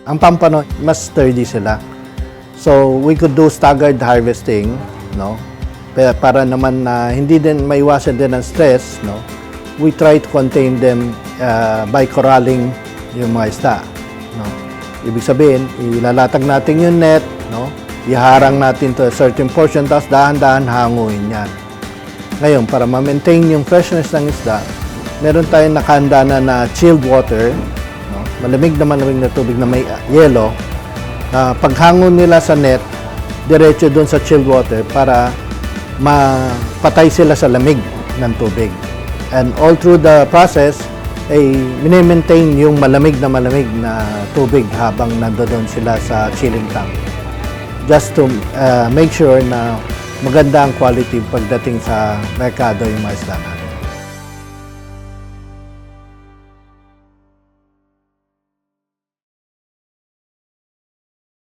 Ang pampano, mas sturdy sila. So, we could do staggered harvesting, no? Para naman na hindi din maiwasan din ang stress, no? We try to contain them by corralling yung mga isda, no? Ibig sabihin, ilalatag natin yung net, no? Iharang natin to a certain portion, tapos dahan-dahan hanguin yan. Ngayon, para ma-maintain yung freshness ng isda, meron tayong nakahanda na chilled water, no? Malamig na tubig na may yelo. Paghangon nila sa net, diretso doon sa chilled water para mapatay sila sa lamig ng tubig. And all through the process, ay mini-maintain yung malamig na tubig habang nandoon sila sa chilling tank. Just to make sure na maganda ang quality pagdating sa merkado yung mga isda.